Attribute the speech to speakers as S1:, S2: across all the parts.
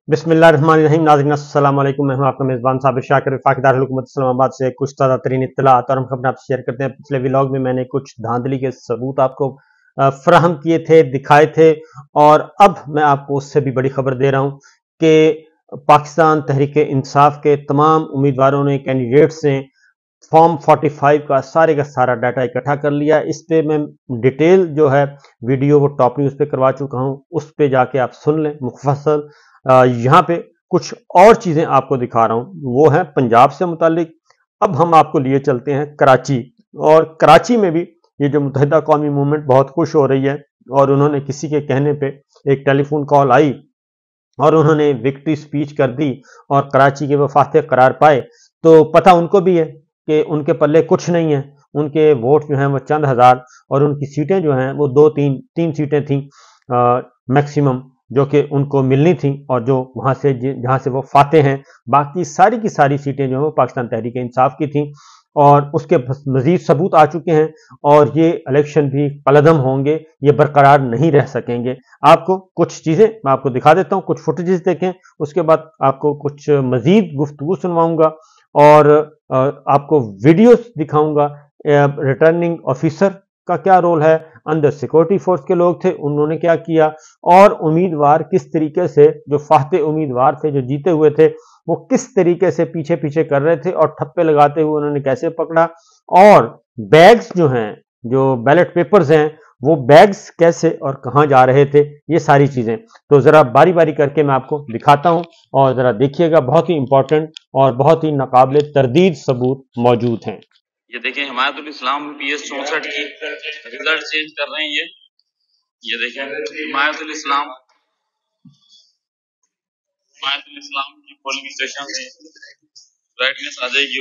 S1: बिस्मिल्लाहिर्रहमानिर्रहीम। नाज़रीन अस्सलाम वालेकुम। मैं हूं आपका मेज़बान साबिर शाकिर, वफाकी दारुल हुकूमत इस्लामाबाद से कुछ ताज़ा तरीन इत्तलात और हम खबरें आपसे शेयर करते हैं। पिछले व्लॉग में मैंने कुछ धांधली के सबूत आपको फराहम किए थे, दिखाए थे, और अब मैं आपको उससे भी बड़ी खबर दे रहा हूं कि पाकिस्तान तहरीक इंसाफ के तमाम उम्मीदवारों ने, कैंडिडेट्स ने फॉर्म 45 का सारा डाटा इकट्ठा कर लिया। इस पे मैं डिटेल जो है वीडियो वो टॉप न्यूज़ पे करवा चुका हूं, उस पे जाके आप सुन लें मुफस्सल। यहाँ पे कुछ और चीज़ें आपको दिखा रहा हूं, वो है पंजाब से मुतालिक। अब हम आपको लिए चलते हैं कराची, और कराची में भी ये जो मुत्तहिदा कौमी मूवमेंट बहुत खुश हो रही है, और उन्होंने किसी के कहने पे एक टेलीफोन कॉल आई और उन्होंने विक्ट्री स्पीच कर दी और कराची के वो फातह करार पाए। तो पता उनको भी है कि उनके पल्ले कुछ नहीं है, उनके वोट जो हैं वो चंद हज़ार, और उनकी सीटें जो हैं वो तीन सीटें थीं मैक्सिमम, जो कि उनको मिलनी थी, और जो वहाँ से जहाँ से वो फाते हैं, बाकी सारी की सारी सीटें जो हैं वो पाकिस्तान तहरीक इंसाफ की थीं, और उसके मज़ीद सबूत आ चुके हैं, और ये इलेक्शन भी कलअदम होंगे, ये बरकरार नहीं रह सकेंगे। आपको कुछ चीज़ें मैं आपको दिखा देता हूँ, कुछ फुटेजेस देखें, उसके बाद आपको कुछ मज़ीद गुफ्तगू सुनवाऊँगा और आपको वीडियोस दिखाऊँगा। रिटर्निंग ऑफिसर का क्या रोल है, अंदर सिक्योरिटी फोर्स के लोग थे, उन्होंने क्या किया, और उम्मीदवार किस तरीके से, जो फाते उम्मीदवार थे, जो जीते हुए थे, वो किस तरीके से पीछे पीछे कर रहे थे और ठप्पे लगाते हुए उन्होंने कैसे पकड़ा, और बैग्स जो हैं, जो बैलेट पेपर्स हैं, वो बैग्स कैसे और कहां जा रहे थे, ये सारी चीजें तो जरा बारी बारी करके मैं आपको दिखाता हूं, और जरा देखिएगा। बहुत ही इंपॉर्टेंट और बहुत ही नाकाबिले तरदीद सबूत मौजूद हैं।
S2: ये देखें, हिमायतुल इस्लाम PS 64 की रिजल्ट चेंज कर रहे हैं। ये देखें, हिमायतुल इस्लाम की पोलिंग स्टेशन से ब्राइटनेस आ जाएगी।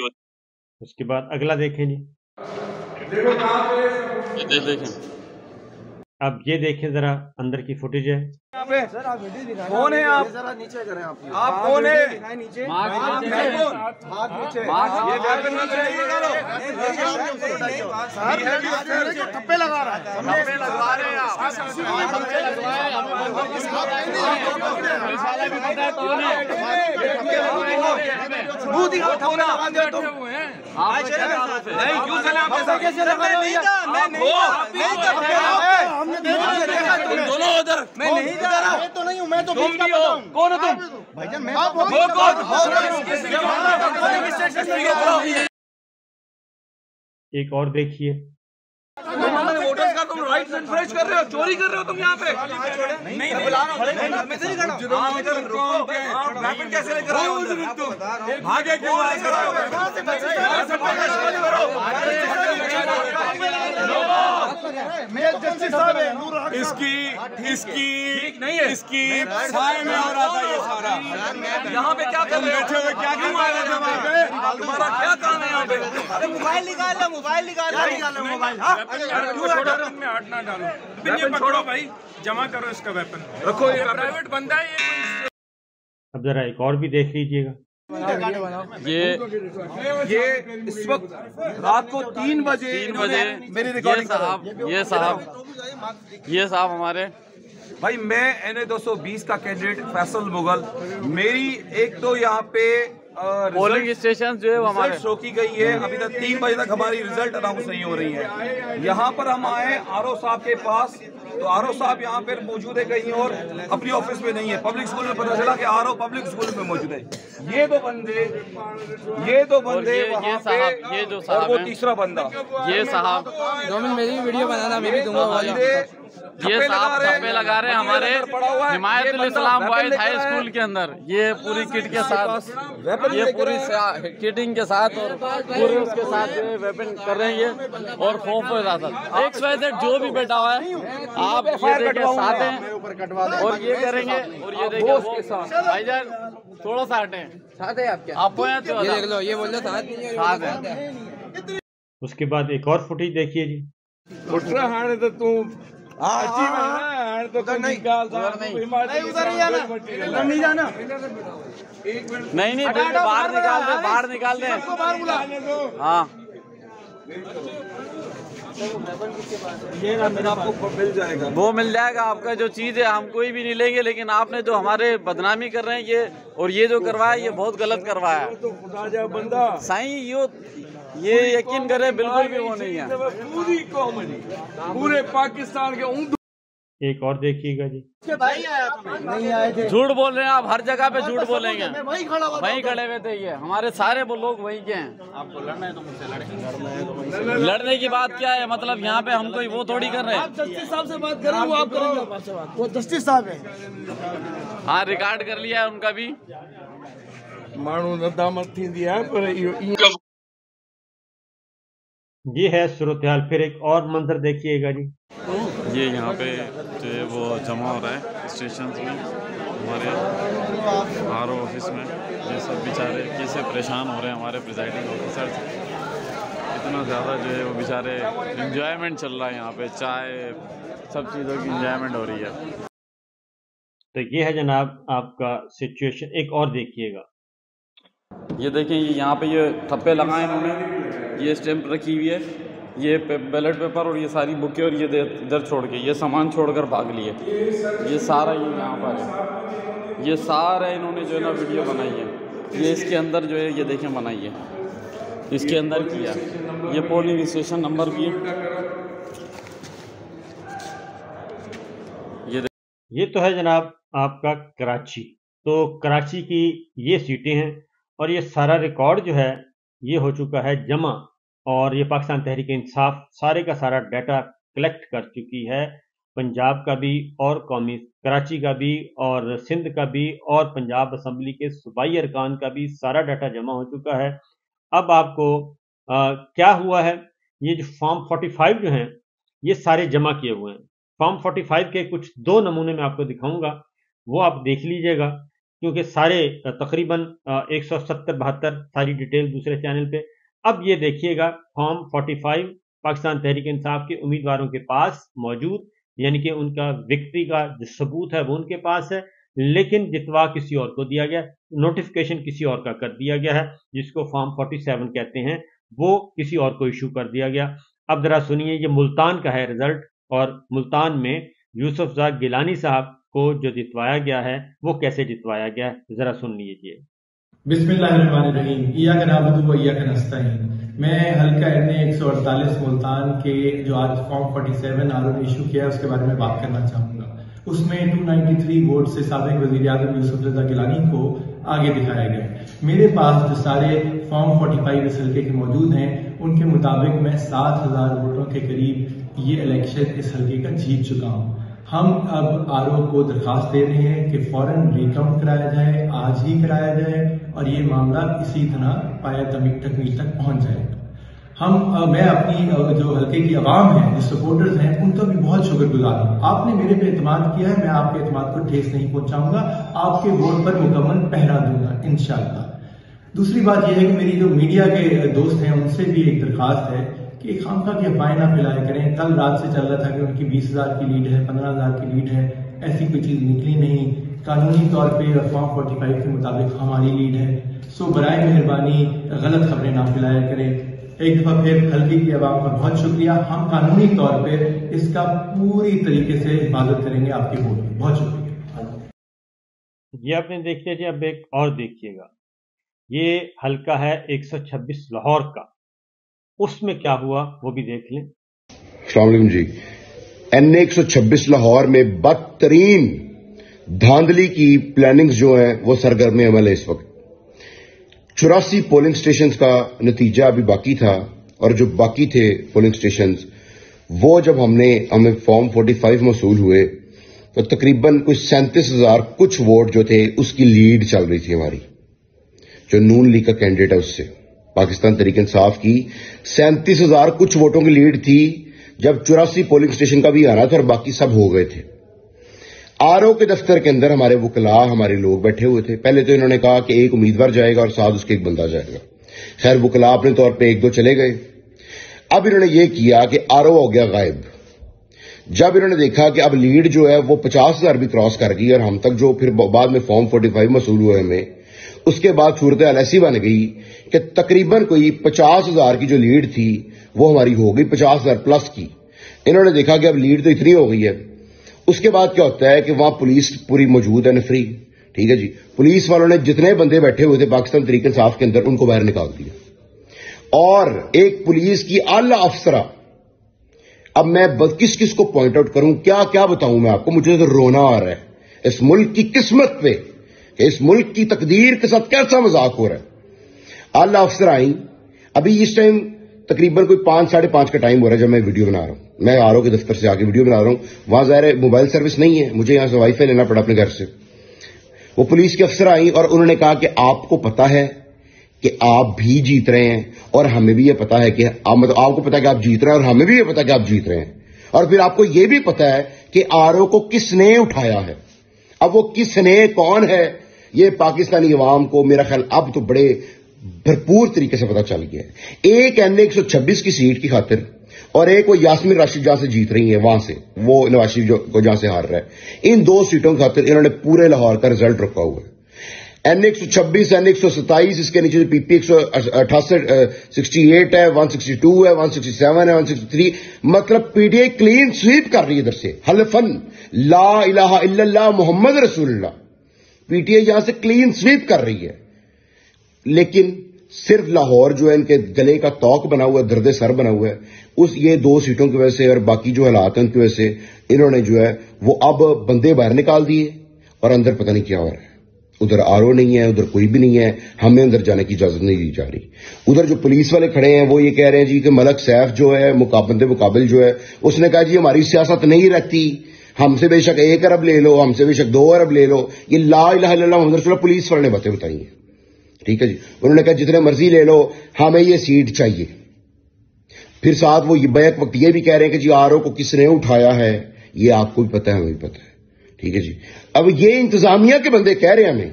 S1: उसके बाद अगला देखें जी,
S2: ये देखें,
S1: अब ये देखें जरा अंदर की फुटेज है।
S3: सर आप वीडियो दिखाएं, कौन है आप? जरा नीचे करें आप कौन है? दिखाएं नीचे, हाथ नीचे, ये वेपन नीचे करो। सर ठप्पे लगा रहा है, ठप्पे लगा रहे हैं आप। सबूत दिखाओ, ठप्पे लगा दे तुम। नहीं क्यों चले आप? ऐसा कैसे लगा रहे हो? हमने दोनों उधर, मैं नहीं जा रहा, मैं तो नहीं हूँ, मैं तो तुम भी हो। कौन हो तुम? भाईजान मैं
S1: एक और देखिए,
S3: वोटर्स का तुम राइट इन्फ्रेज कर रहे हो, चोरी कर रहे हो तुम यहाँ पे। नहीं बुला रहा हूँ, मैं से नहीं खड़ा। वेपन कैसे लेकर आए हो? भागे क्यों आए? इसकी साए में हो रहा था ये सारा। यहाँ पे क्या कर रहे हो? बैठे हुए क्या कर रहे थे वहाँ पे? तुम्हारा क्या काम है यहाँ पे? अरे मोबाइल निकाल लो, मोबाइल निकाल लो, मोबाइल।
S4: में हाथ ना डालो, ये पकड़ो भाई, जमा करो इसका वेपन, रखो, ये प्राइवेट बंदा है ये।
S1: अब जरा एक और भी देख लीजिएगा।
S3: ये इस वक्त रात को 3 बजे मेरी रिकॉर्डिंग
S2: ये साहब हमारे
S3: भाई, मैं NA 220 का कैंडिडेट फैसल मुगल। मेरी एक तो यहाँ पे
S2: पोलिंग स्टेशन जो है वो हमारे
S3: शो की गई है। अभी तक 3 बजे तक हमारी रिजल्ट अनाउंस नहीं हो रही है। यहाँ पर हम आए RO साहब के पास, तो RO साहब यहाँ पर मौजूद है कहीं और, अपनी ऑफिस में नहीं है। पब्लिक स्कूल में पता चला कि RO पब्लिक स्कूल में मौजूद है। ये दो बंदे
S2: ये साहब, ये जो साहब,
S3: वो तीसरा बंदा,
S2: ये साहब,
S5: मेरी वीडियो बनाना, मैं भी दूंगा।
S2: ये साहब ठप्पे लगा रहे हैं हमारे हिमायतुल इस्लाम बॉयज हाई स्कूल के अंदर। ये पूरी किट के साथ, ये पूरी किटिंग के साथ और पूरे उसके साथ वेपन कर रहे हैं ये, और खौफ हो जाता है। XYZ जो भी बैठा हुआ है, आप ये देखिए साथ हैं, और ये करेंगे, और ये देखिए भाईजान थोड़ा सा हटे,
S5: साथ है आपके,
S2: आपको यहाँ
S5: ये देख लो, ये बोल रहे साथ है।
S1: उसके बाद एक और फुटेज देखिए जी।
S4: तो तुम तो नहीं जाना,
S2: नहीं बाहर निकाल दे, हाँ
S3: आपको मिल जाएगा,
S2: वो मिल जाएगा आपका जो चीज़ है, हम कोई भी नहीं लेंगे, लेकिन आपने जो हमारे बदनामी कर रहे हैं ये, और ये जो करवाया ये बहुत गलत करवाया है।
S3: तो खुदा जा बंदा
S2: साईं ये यकीन करें बिल्कुल भी वो नहीं है।
S3: पूरी कौम है, पूरे पाकिस्तान के ऊँट।
S1: एक और देखिएगा जी,
S2: झूठ बोल रहे हैं आप, हर जगह पे झूठ बोलेंगे। वहीं खड़े हुए थे, ये हमारे सारे वो लोग वहीं के हैं। आपको लड़ना है तो मुझसे लड़ेंगे। लड़ने की बात क्या है, मतलब यहाँ पे हम कोई वो थोड़ी कर रहे हैं।
S6: जस्टिस साहब से बात कर रहे हैं, वो आप करेंगे, वो जस्टिस साहब है।
S2: हाँ, रिकॉर्ड कर लिया है उनका भी।
S3: मानू नदामत थी दिया पर
S1: ये है सूरत हाल। फिर एक और मंजर देखिएगा जी,
S2: ये यहाँ पे जो है वो जमा हो रहा है स्टेशन में, हमारे RO ऑफिस में। ये सब बेचारे कैसे परेशान हो रहे हैं हमारे प्रिजाइडिंग ऑफिसर। इतना ज़्यादा जो है वो बेचारे एंजॉयमेंट चल रहा है यहाँ पे, चाय सब चीज़ों की एंजॉयमेंट हो रही है।
S1: तो ये है जनाब आपका सिचुएशन। एक और देखिएगा,
S2: ये देखें, ये यहाँ पे ये ठप्पे लगाए इन्होंने, ये स्टैंप रखी हुई है, ये बैलेट पेपर और ये सारी बुकें, और ये इधर छोड़ के ये सामान छोड़कर भाग लिए। ये सारा ये यहाँ पर है, ये सारा इन्होंने जो है ना वीडियो बनाई है, ये इसके अंदर जो है ये देखें बनाई है, इसके अंदर किया। ये पोलिंग स्टेशन नंबर भी है।
S1: ये तो है जनाब आपका कराची। तो कराची की ये सीटें हैं और ये सारा रिकॉर्ड जो है ये हो चुका है जमा, और ये पाकिस्तान तहरीक इंसाफ सारे का सारा डाटा कलेक्ट कर चुकी है, पंजाब का भी और कौमी कराची का भी और सिंध का भी और पंजाब असम्बली के सूबाई अरकान का भी सारा डाटा जमा हो चुका है। अब आपको क्या हुआ है, ये जो फॉर्म 45 जो हैं ये सारे जमा किए हुए हैं। फॉर्म 45 के कुछ 2 नमूने मैं आपको दिखाऊंगा, वो आप देख लीजिएगा, क्योंकि सारे तकरीबन 170-72 सारी डिटेल दूसरे चैनल पे। अब ये देखिएगा, फॉर्म 45 पाकिस्तान तहरीक इंसाफ के उम्मीदवारों के पास मौजूद, यानी कि उनका विक्ट्री का जो सबूत है वो उनके पास है, लेकिन जितवा किसी और को दिया गया, नोटिफिकेशन किसी और का कर दिया गया है, जिसको फॉर्म 47 कहते हैं, वो किसी और को इशू कर दिया गया। अब जरा सुनिए, ये मुल्तान का है रिजल्ट, और मुल्तान में यूसुफ गिलानी साहब को जो जितवाया गया है वो कैसे जितवाया गया है, जरा सुन लीजिए।
S7: बिस्मिल्लाहिर्रहमानिर्रहीम, इय्याक नअबुदु व इय्याक नस्तईन। मैं हल्का एन 148 मुल्तान के जो आज फॉर्म 47 RO ने इशू किया है उसके बारे में बात करना चाहूंगा। उसमें 293 वोट से साबिक वजीर आज़म यूसुफ रज़ा गिलानी को आगे दिखाया गया। मेरे पास जो सारे फॉर्म 45 इस हल्के के मौजूद हैं उनके मुताबिक मैं 7000 वोटों के करीब ये इलेक्शन इस हल्के का जीत चुका हूँ। हम अब RO को दरखास्त दे रहे हैं कि फौरन रिकाउंट कराया जाए, आज ही कराया जाए, और ये मामला इसी तरह पाया तकमील तक पहुंच जाएगा। मैं अपनी जो हल्के की आवाम है, जो सपोर्टर्स हैं, उनका भी बहुत शुक्रगुजार हूँ। आपने मेरे पे एतमाद किया है, मैं आपके एतमाद को ठेस नहीं पहुंचाऊंगा, आपके वोट पर मुकम्मल पहरा दूंगा इंशाअल्लाह। दूसरी बात यह है कि मेरी जो मीडिया के दोस्त हैं उनसे भी एक दरखास्त है कि खामखा की अफवाहें ना फैलाया करें। कल रात से चल रहा था कि उनकी 20,000 की लीड है, 15,000 की लीड है, ऐसी कोई चीज निकली नहीं। कानूनी तौर पे फॉर्म 45 के मुताबिक हमारी लीड है। सो बराए मेहरबानी गलत खबरें ना फैलाया करें। एक दफा फिर हल्के की आवाम का बहुत शुक्रिया। हम कानूनी तौर पे इसका पूरी तरीके से हिफाजत करेंगे आपके वोट की। बहुत शुक्रिया।
S1: ये आपने देख लिया जी। अब एक और देखिएगा, ये हल्का है 126 लाहौर का, उसमें क्या हुआ वो भी देख लें।
S8: अस्सलाम वालेकुम जी। NA 126 लाहौर में बदतरीन धांधली की प्लानिंग्स जो है वो सरगर्म अमल है इस वक्त। 84 पोलिंग स्टेशन का नतीजा अभी बाकी था, और जो बाकी थे पोलिंग स्टेशन वो जब हमें फॉर्म 45 मौसूल हुए तो तकरीबन कुछ 37,000 कुछ वोट जो थे उसकी लीड चल रही थी हमारी, जो नून लीग का कैंडिडेट है उससे। पाकिस्तान तहरीक इंसाफ की 37,000 कुछ वोटों की लीड थी, जब 84 पोलिंग स्टेशन का भी आना था और बाकी सब हो गए थे। RO के दफ्तर के अंदर हमारे वकला, हमारे लोग बैठे हुए थे। पहले तो इन्होंने कहा कि एक उम्मीदवार जाएगा और साथ उसके एक बंदा जाएगा। खैर वकला अपने तौर पे 1-2 चले गए। अब इन्होंने ये किया कि RO हो गया गायब। जब इन्होंने देखा कि अब लीड जो है वो 50,000 भी क्रॉस कर गई और हम तक जो फिर बाद में फॉर्म 45 मसूल हुए हमें, उसके बाद सूरत हाल ऐसी बन गई कि तकरीबन कोई 50,000 की जो लीड थी وہ ہماری ہو گئی 50,000 پلس کی. انہوں نے دیکھا کہ اب لیڈ تو اتنی ہو گئی ہے. اس کے بعد کیا ہوتا ہے کہ وہاں پولیس پوری موجود ہے نفری. ٹھیک ہے جی, پولیس والوں نے جتنے بندے بیٹھے ہوئے تھے پاکستان تحریک انصاف کے اندر ان کو باہر نکال دیا. اور ایک پولیس کی اعلی افسرہ, اب میں کس کس کو پوائنٹ آؤٹ کروں, کیا کیا بتاؤں میں آپ کو, مجھے تو رونا آ رہا ہے اس ملک کی قسمت پہ کہ اس ملک کی تقدیر کے ساتھ کیسا مذاق ہو رہا ہے. اعلی افسر آئیں, ابھی اس ٹائم تقریباً کوئی 5-5:30 کا ٹائم ہو رہا ہے جب میں ویڈیو بنا رہا ہوں. میں آر او کے دفتر سے آ کے ویڈیو بنا رہا ہوں. وہاں ظاہر موبائل سروس نہیں ہے, مجھے یہاں سے وائی فائی لینا پڑا اپنے گھر سے. وہ پولیس کے افسر آئیں اور انہوں نے کہا کہ آپ کو پتا ہے کہ آپ بھی جیت رہے ہیں اور ہمیں بھی یہ پتا ہے کہ مطلب آپ کو پتا ہے کہ آپ جیت رہے ہیں اور ہمیں بھی یہ پتا ہے کہ آپ جیت رہے ہیں, اور پھر آپ کو یہ بھی پتا ہے کہ آر او کو کس نے اٹھایا ہے. اب وہ کس نے, کون ہے, یہ پاکستانی عوام کو میرا خیال اب تو بڑے بھرپور طریقے سے پتا چل گیا ہے. ایک NA-126 کی سیٹ کی خاطر اور ایک وہ یاسمین راشد جہاں سے جیت رہی ہیں وہاں سے, وہ نواز شریف کو جہاں سے ہار رہا ہے, ان 2 سیٹوں کی خاطر انہوں نے پورے لاہور کا رزلٹ رکھا ہوا ہے. NA-126, NA-127, اس کے نیچے PP 168 ہے, 162 ہے, 167 ہے, 163, مطلب P T I clean sweep کر رہی ہے ادھر سے. حلفن لا الہ الا اللہ محمد رسول اللہ, پی ٹی آئی یہاں سے کلین سویپ کر رہی ہے. لیکن صرف لاہور جو ہے ان کے گلے کا توق بنا ہوا ہے, درد سر بنا ہوا ہے, یہ 2 سیٹوں کی وجہ سے اور باقی جو حالات ہیں ان کی وجہ سے انہوں نے جو ہے وہ اب بندے باہر نکال دیے اور اندر پتہ نہیں کیا ہو رہا ہے. ادھر آر او نہیں ہے, ادھر کوئی بھی نہیں ہے, ہمیں اندر جانے کی اجازت نہیں دی جا رہی. ادھر جو پولیس والے کھڑے ہیں وہ یہ کہہ رہے ہیں جی کہ ملک سیف جو ہے مقابل جو ہے اس نے کہا جی ہماری سیاست نہیں رہتی, ہم سے بے شک 1 ارب لے لو, ہم سے بے شک 2 ارب لے لو. یہ لا الہ الا اللہ محمد رسول اللہ پولیس والے نے باتیں بتائی ہیں. ٹھیک ہے جی, انہوں نے کہا جتنے مرضی لے لو, ہمیں یہ سیٹ چاہیے. پھر ساتھ وہ بیک وقت یہ بھی کہہ رہے ہیں کہ جی آر او کو کس نے اٹھایا ہے, یہ آپ کو بھی پتا ہے, ہمیں بھی پتا ہے. ٹھیک ہے جی, اب یہ انتظامیہ کے بندے کہہ رہے ہیں ہمیں,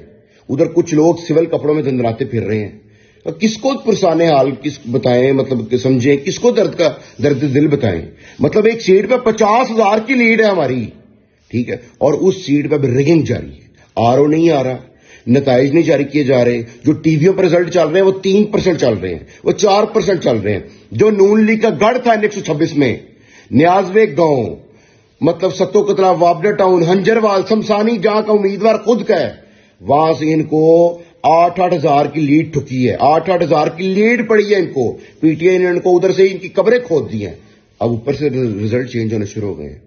S8: ادھر کچھ لوگ سول کپڑوں میں دندناتے پھر رہے ہیں. کس کو پرسانے حال کس بتائیں, مطلب سمجھیں, کس کو درد دل بتائیں. مطلب ایک سیٹ پہ 50,000 کی لیڈ ہے ہماری. ٹھیک ہے, اور اس سیٹ پہ بھی ریگنگ جاری ہے. آر او نہیں آ رہا, نتائج نہیں جاری کیے جا رہے, جو ٹی ویوں پر رزلٹ چل رہے ہیں وہ 3% چل رہے ہیں, وہ 4% چل رہے ہیں. جو نون لیگ کا گڑھ تھا 126 میں, نیازوے گاؤں, مطلب ستو کتلا, وابڈا ٹاؤن, ہنجروال, شمشانی, جہاں کا امیدوار خود کا ہے, وہاں سے ان کو 8-8 ہزار کی لیڈ ٹھکی ہے. 8-8 ہزار کی لیڈ پڑی ہے ان کو. پی ٹی آئی نے ان کو ادھر سے ان کی قبریں کھود دی ہیں. اب اوپر سے رزلٹ چینج ہونے شروع ہو گئے ہیں.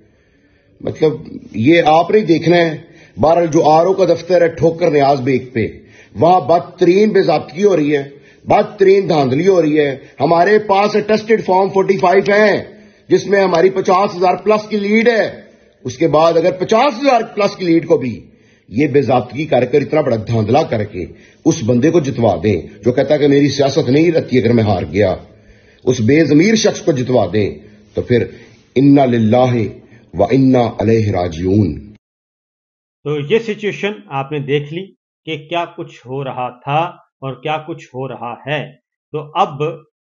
S8: مطلب یہ آپ نے دیکھنا ہے. بہرحال جو آر او کا دفتر ہے ٹھوکر نیاز بیگ پہ, وہاں بدترین بے ضابطگی ہو رہی ہے, بدترین دھاندلی ہو رہی ہے. ہمارے پاس ٹیسٹڈ فارم 45 ہیں جس میں ہماری 50,000 پلس کی لیڈ ہے. اس کے بعد اگر 50,000 پلس کی لیڈ کو بھی یہ بے ضابطگی کر اتنا بڑا دھاندلا کر کے اس بندے کو جتوا دیں جو کہتا ہے کہ میری سیاست نہیں رہتی اگر میں ہار گیا, اس بے ضمیر شخص کو جتوا دیں, تو پھر انا للہ و انا الیہ راجعون.
S1: تو یہ سچویشن آپ نے دیکھ لی کہ کیا کچھ ہو رہا تھا اور کیا کچھ ہو رہا ہے. تو اب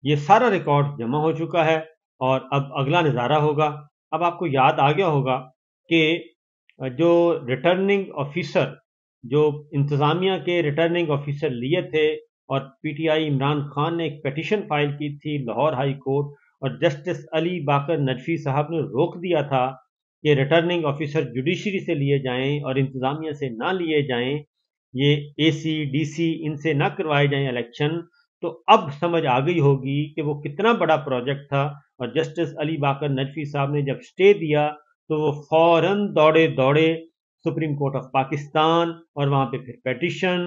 S1: یہ سارا ریکارڈ جمع ہو چکا ہے اور اب اگلا نظارہ ہوگا. اب آپ کو یاد آ گیا ہوگا کہ جو ریٹرننگ آفیسر, جو انتظامیہ کے ریٹرننگ آفیسر لیے تھے, اور پی ٹی آئی عمران خان نے ایک پیٹیشن فائل کی تھی لاہور ہائی کورٹ, اور جسٹس علی باقر نجفی صاحب نے روک دیا تھا کہ ریٹرننگ آفیسر جوڈیشری سے لیے جائیں اور انتظامیہ سے نہ لیے جائیں, یہ اے سی ڈی سی ان سے نہ کروائے جائیں الیکشن. تو اب سمجھ آ گئی ہوگی کہ وہ کتنا بڑا پروجیکٹ تھا. اور جسٹس علی باقر نجفی صاحب نے جب سٹے دیا تو وہ فوراً دوڑے سپریم کورٹ آف پاکستان, اور وہاں پہ پھر پیٹیشن,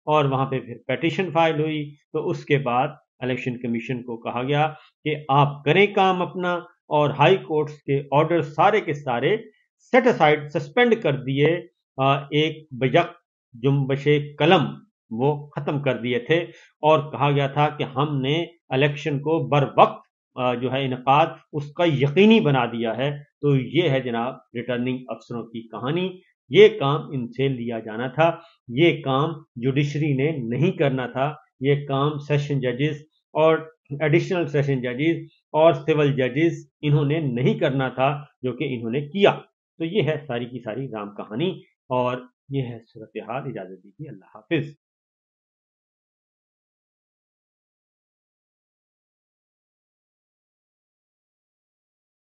S1: اور وہاں پہ پھر پیٹیشن فائل ہوئی. تو اس کے بعد الیکشن کمیشن کو کہا گیا کہ آپ کریں کام اپنا, اور ہائی کورٹس کے آرڈر سارے کے سارے سیٹ اسائڈ, سسپینڈ کر دیے, ایک بیک جنبش قلم وہ ختم کر دیے تھے, اور کہا گیا تھا کہ ہم نے الیکشن کو بر وقت جو ہے انعقاد اس کا یقینی بنا دیا ہے. تو یہ ہے جناب ریٹرننگ افسروں کی کہانی. یہ کام ان سے لیا جانا تھا, یہ کام جوڈیشری نے نہیں کرنا تھا, یہ کام سیشن ججز اور ایڈیشنل سیشن ججز اور سول ججز انہوں نے نہیں کرنا تھا, جو کہ انہوں نے کیا. تو یہ ہے ساری کی ساری رام کہانی, اور یہ ہے صورتحال. اجازت دیجیے, اللہ حافظ.